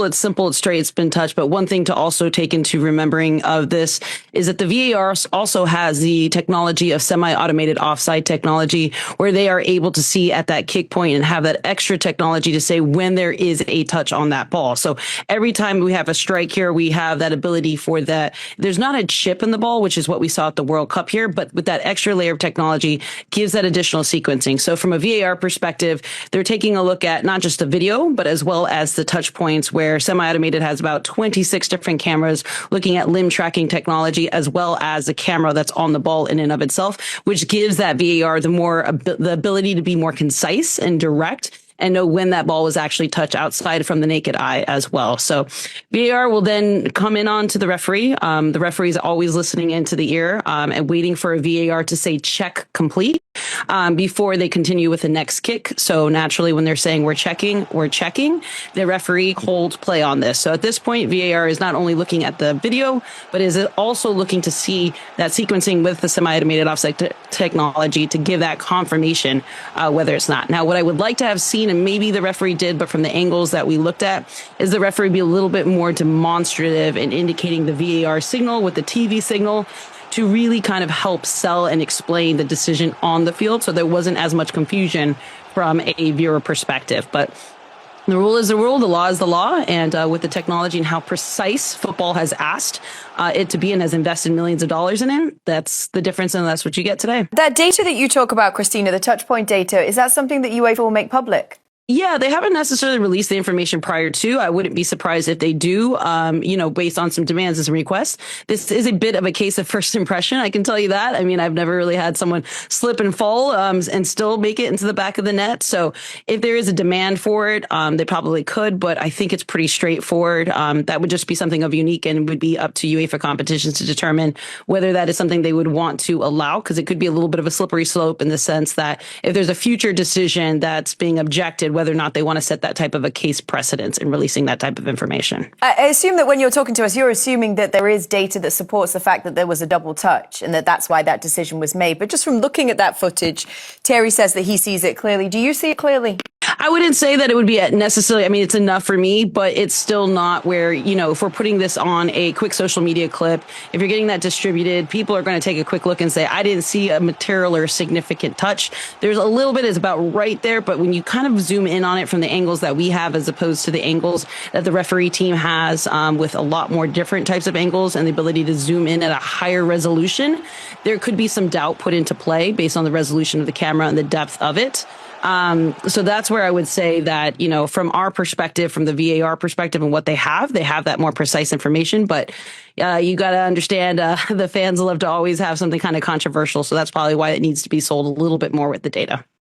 It's simple, it's straight, it's been touched. But one thing to also take into remembering of this is that the VAR also has the technology of semi-automated offside technology, where they are able to see at that kick point and have that extra technology to say when there is a touch on that ball. So every time we have a strike here, we have that ability for that. There's not a chip in the ball, which is what we saw at the World Cup here, but with that extra layer of technology gives that additional sequencing. So from a VAR perspective, they're taking a look at not just the video, but as well as the touch points, where semi-automated has about 26 different cameras looking at limb tracking technology, as well as the camera that's on the ball in and of itself, which gives that VAR the ability to be more concise and direct and know when that ball was actually touched outside from the naked eye as well. So VAR will then come in on to the referee. The referee is always listening into the ear and waiting for a VAR to say check complete before they continue with the next kick. So naturally, when they're saying we're checking, the referee holds play on this. So at this point, VAR is not only looking at the video, but is also looking to see that sequencing with the semi-automated offside technology to give that confirmation whether it's not. Now, what I would like to have seen, and maybe the referee did, but from the angles that we looked at, is the referee be a little bit more demonstrative in indicating the VAR signal with the TV signal to really kind of help sell and explain the decision on the field, so there wasn't as much confusion from a viewer perspective. But the rule is the rule, the law is the law, and with the technology and how precise football has asked it to be and has invested millions of dollars in it, that's the difference, and that's what you get today. That data that you talk about, Christina, the touch point data, is that something that UEFA will make public? Yeah, they haven't necessarily released the information prior to. I wouldn't be surprised if they do, based on some demands and some requests. This is a bit of a case of first impression, I can tell you that. I mean, I've never really had someone slip and fall and still make it into the back of the net. So if there is a demand for it, they probably could, but I think it's pretty straightforward. That would just be something of unique and would be up to UEFA competitions to determine whether that is something they would want to allow, because it could be a little bit of a slippery slope in the sense that if there's a future decision that's being objected, whether or not they want to set that type of a case precedence in releasing that type of information. I assume that when you're talking to us, you're assuming that there is data that supports the fact that there was a double touch and that that's why that decision was made. But just from looking at that footage, Terry says that he sees it clearly. Do you see it clearly? I wouldn't say that it would be necessarily, I mean, it's enough for me, but it's still not where, if we're putting this on a quick social media clip, if you're getting that distributed, people are going to take a quick look and say, I didn't see a material or significant touch. There's a little bit, it's about right there, but when you kind of zoom in on it from the angles that we have, as opposed to the angles that the referee team has with a lot more different types of angles and the ability to zoom in at a higher resolution, there could be some doubt put into play based on the resolution of the camera and the depth of it. So that's where I would say that, from our perspective, from the VAR perspective and what they have that more precise information. But you got to understand the fans love to always have something kind of controversial. So that's probably why it needs to be sold a little bit more with the data.